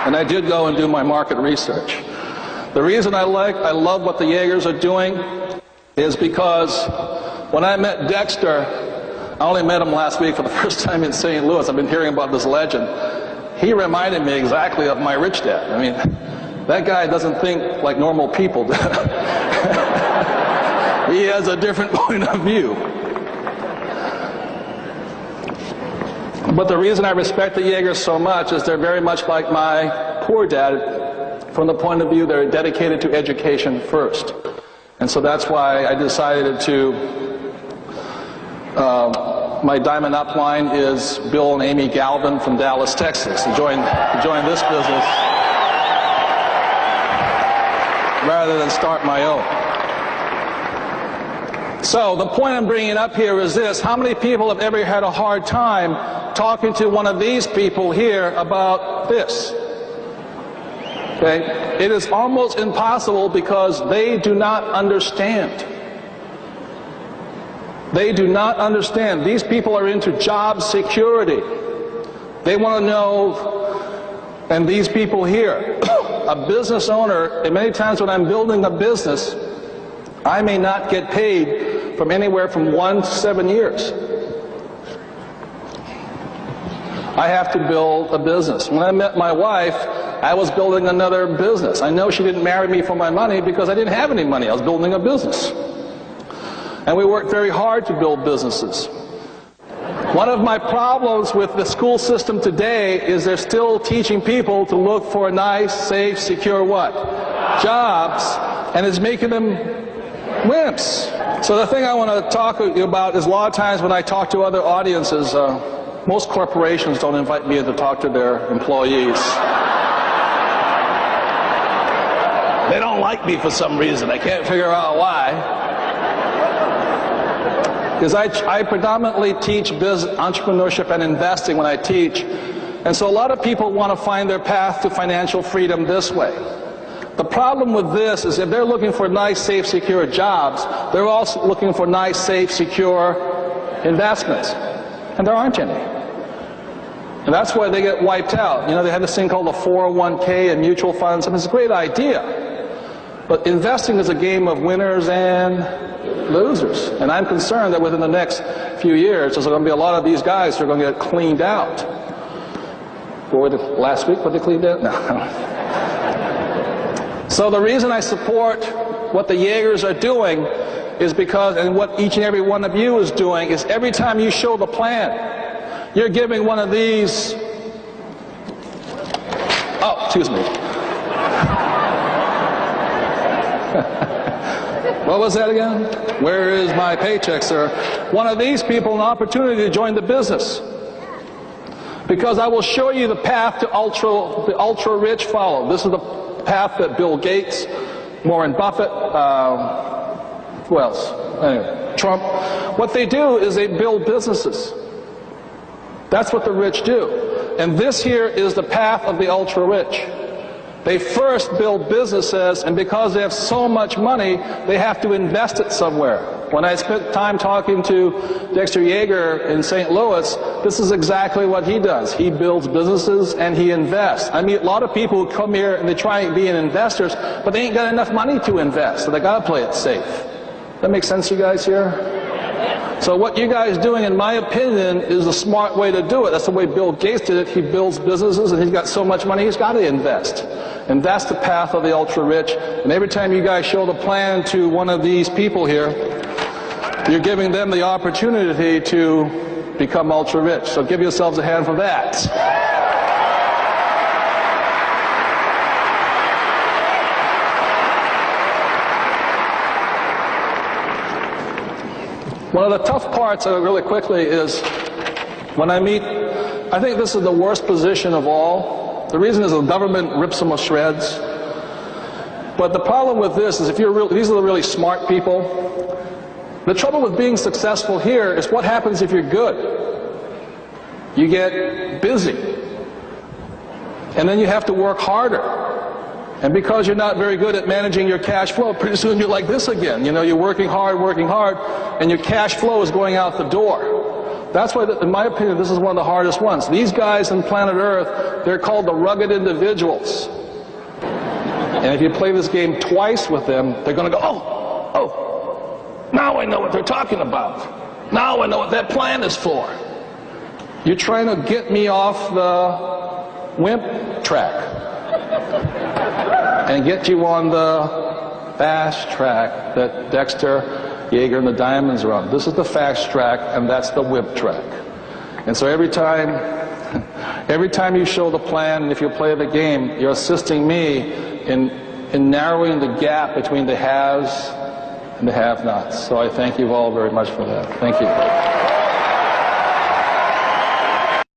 And I did go and do my market research. The reason I love what the Jaegers are doing is because when I met Dexter, I only met him last week for the first time in St. Louis. I've been hearing about this legend. He reminded me exactly of my rich dad. I mean, that guy doesn't think like normal people do. He has a different point of view. But the reason I respect the Jaegers so much is they're very much like my poor dad from the point of view they're dedicated to education first. And so that's why I decided to, my Diamond Up line is Bill and Amy Galvin from Dallas, Texas, to join this business rather than start my own. So the point I'm bringing up here is this: how many people have ever had a hard time talking to one of these people here about this? Okay? It is almost impossible because they do not understand. They do not understand. These people are into job security. They want to know, and these people here, a business owner, and many times when I'm building a business, I may not get paid from anywhere from 1 to 7 years. I have to build a business. When I met my wife, I was building another business. I know she didn't marry me for my money because I didn't have any money. I was building a business. And we worked very hard to build businesses. One of my problems with the school system today is they're still teaching people to look for nice, safe, secure what? Jobs. And it's making them wimps. So the thing I want to talk to you about is a lot of times when I talk to other audiences, most corporations don't invite me to talk to their employees. They don't like me for some reason. I can't figure out why. Because I predominantly teach business, entrepreneurship and investing when I teach. And so a lot of people want to find their path to financial freedom this way. The problem with this is if they're looking for nice, safe, secure jobs, they're also looking for nice, safe, secure investments. And there aren't any. And that's why they get wiped out. You know, they have this thing called the 401k and mutual funds, and it's a great idea. But investing is a game of winners and losers. And I'm concerned that within the next few years, there's going to be a lot of these guys who are going to get cleaned out. Last week, what they cleaned out? No. So the reason I support what the Jaegers are doing is because, and what each and every one of you is doing, is every time you show the plan, you're giving one of these, oh, excuse me. What was that again? Where is my paycheck, sir? One of these people an opportunity to join the business. Because I will show you the path to the ultra rich follow. This is the path that Bill Gates, Warren Buffett, who else? Anyway, Trump. What they do is they build businesses. That's what the rich do. And this here is the path of the ultra rich. They first build businesses, and because they have so much money, they have to invest it somewhere. When I spent time talking to Dexter Jaeger in St. Louis, this is exactly what he does. He builds businesses and he invests. I meet a lot of people who come here and they try and be investors, but they ain't got enough money to invest, so they got to play it safe. That makes sense to you guys here? So what you guys doing, in my opinion, is the smart way to do it. That's the way Bill Gates did it. He builds businesses and he's got so much money, he's got to invest. And that's the path of the ultra-rich. And every time you guys show the plan to one of these people here, you're giving them the opportunity to become ultra-rich. So give yourselves a hand for that. One of the tough parts, really quickly, is when I meet, I think this is the worst position of all. The reason is the government rips them to shreds. But the problem with this is if you're these are the really smart people. The trouble with being successful here is what happens if you're good. You get busy. And then you have to work harder. And because you're not very good at managing your cash flow, pretty soon you're like this again. You know, you're working hard, and your cash flow is going out the door. That's why, in my opinion, this is one of the hardest ones. These guys on planet Earth, they're called the rugged individuals. And if you play this game twice with them, they're going to go, oh, now I know what they're talking about. Now I know what that plan is for. You're trying to get me off the wimp track and get you on the fast track that Dexter, Yeager, and the Diamonds are on. This is the fast track, and that's the wimp track. And so every time you show the plan, and if you play the game, you're assisting me in narrowing the gap between the haves and the have-nots. So I thank you all very much for that. Thank you.